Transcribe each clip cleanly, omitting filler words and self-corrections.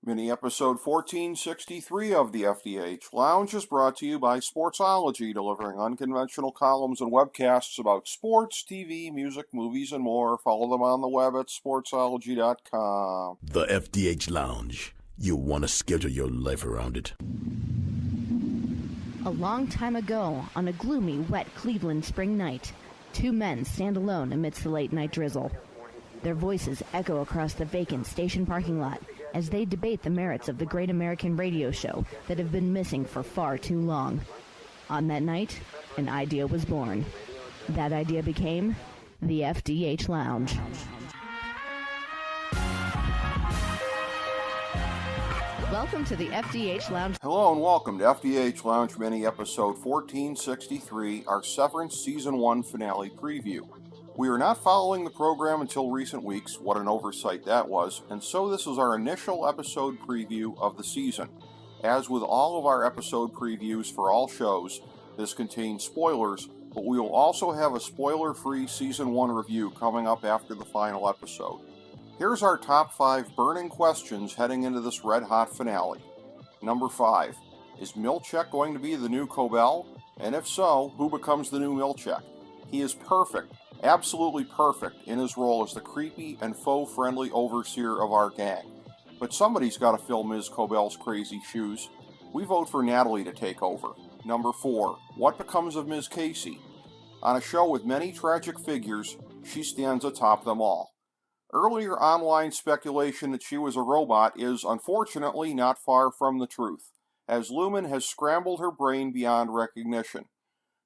Mini episode 1463 of the FDH Lounge is brought to you by Sportsology, delivering unconventional columns and webcasts about sports, TV, music, movies, and more. Follow them on the web at sportsology.com. The FDH Lounge. You want to schedule your life around it. A long time ago, on a gloomy, wet Cleveland spring night, two men stand alone amidst the late-night drizzle. Their voices echo across the vacant station parking lot as they debate the merits of the great American radio show that have been missing for far too long. On that night, an idea was born. That idea became the FDH Lounge. Welcome to the FDH Lounge. Hello and welcome to FDH Lounge Mini episode 1463, our Severance Season 1 finale preview. We are not following the program until recent weeks, what an oversight that was, and so this is our initial episode preview of the season. As with all of our episode previews for all shows, this contains spoilers, but we will also have a spoiler-free Season 1 review coming up after the final episode. Here's our top 5 burning questions heading into this red-hot finale. Number 5. Is Milchek going to be the new Cobell? And if so, who becomes the new Milchek? He is perfect. Absolutely perfect in his role as the creepy and foe-friendly overseer of our gang. But somebody's got to fill Ms. Cobell's crazy shoes. We vote for Natalie to take over. Number 4. What becomes of Ms. Casey? On a show with many tragic figures, she stands atop them all. Earlier online speculation that she was a robot is, unfortunately, not far from the truth, as Lumen has scrambled her brain beyond recognition.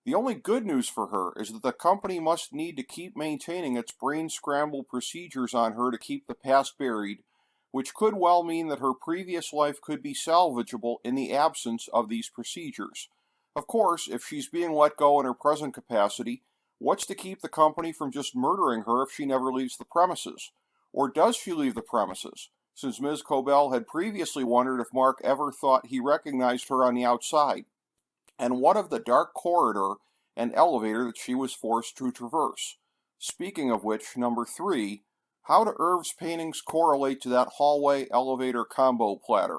The only good news for her is that the company must need to keep maintaining its brain scramble procedures on her to keep the past buried, which could well mean that her previous life could be salvageable in the absence of these procedures. Of course, if she's being let go in her present capacity, what's to keep the company from just murdering her if she never leaves the premises? Or does she leave the premises, since Ms. Cobell had previously wondered if Mark ever thought he recognized her on the outside? And what of the dark corridor and elevator that she was forced to traverse? Speaking of which, number 3, how do Irv's paintings correlate to that hallway elevator combo platter?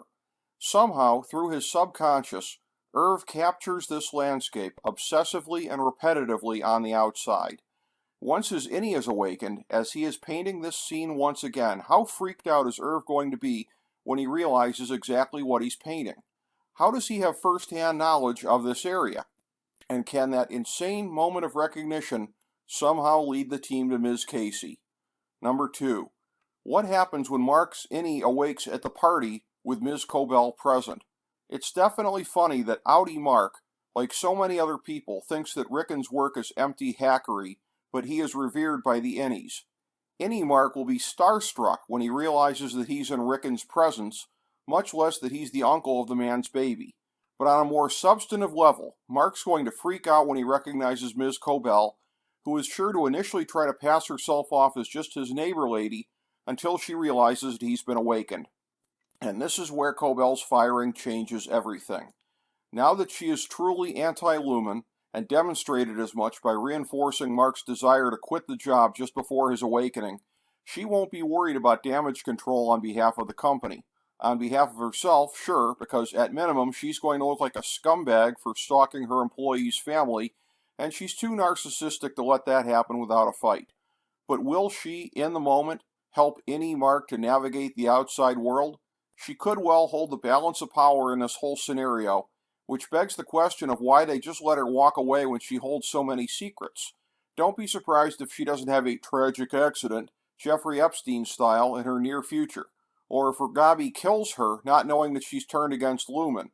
Somehow, through his subconscious, Irv captures this landscape obsessively and repetitively on the outside. Once his innie is awakened, as he is painting this scene once again, how freaked out is Irv going to be when he realizes exactly what he's painting? How does he have first-hand knowledge of this area? And can that insane moment of recognition somehow lead the team to Ms. Casey? Number 2. What happens when Mark's innie awakes at the party with Ms. Cobell present? It's definitely funny that Outie Mark, like so many other people, thinks that Rickon's work is empty hackery, but he is revered by the innies. Innie Mark will be starstruck when he realizes that he's in Rickon's presence, much less that he's the uncle of the man's baby. But on a more substantive level, Mark's going to freak out when he recognizes Ms. Cobell, who is sure to initially try to pass herself off as just his neighbor lady until she realizes that he's been awakened. And this is where Cobell's firing changes everything. Now that she is truly anti-Lumen, and demonstrated as much by reinforcing Mark's desire to quit the job just before his awakening, she won't be worried about damage control on behalf of the company. On behalf of herself, sure, because at minimum she's going to look like a scumbag for stalking her employee's family, and she's too narcissistic to let that happen without a fight. But will she, in the moment, help innie Mark to navigate the outside world? She could well hold the balance of power in this whole scenario, which begs the question of why they just let her walk away when she holds so many secrets. Don't be surprised if she doesn't have a tragic accident, Jeffrey Epstein style, in her near future, or if Gabi kills her not knowing that she's turned against Lumen,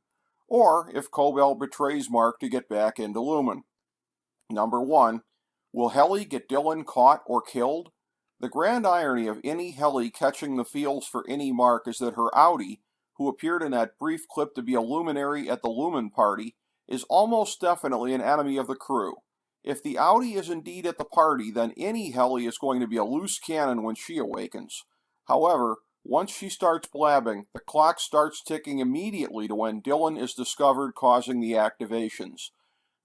or if Cobell betrays Mark to get back into Lumen. Number 1. Will Helly get Dylan caught or killed? The grand irony of innie Helly catching the feels for innie Mark is that her outie, who appeared in that brief clip to be a luminary at the Lumen party, is almost definitely an enemy of the crew. If the outie is indeed at the party, then innie Helly is going to be a loose cannon when she awakens. However, once she starts blabbing, the clock starts ticking immediately to when Dylan is discovered causing the activations.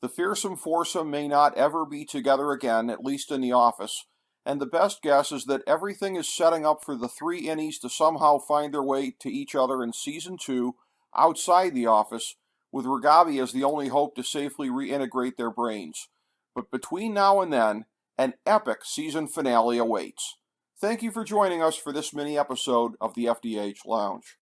The fearsome foursome may not ever be together again, at least in the office, and the best guess is that everything is setting up for the three innies to somehow find their way to each other in Season 2 outside the office, with Ragabi as the only hope to safely reintegrate their brains. But between now and then, an epic season finale awaits. Thank you for joining us for this mini episode of the FDH Lounge.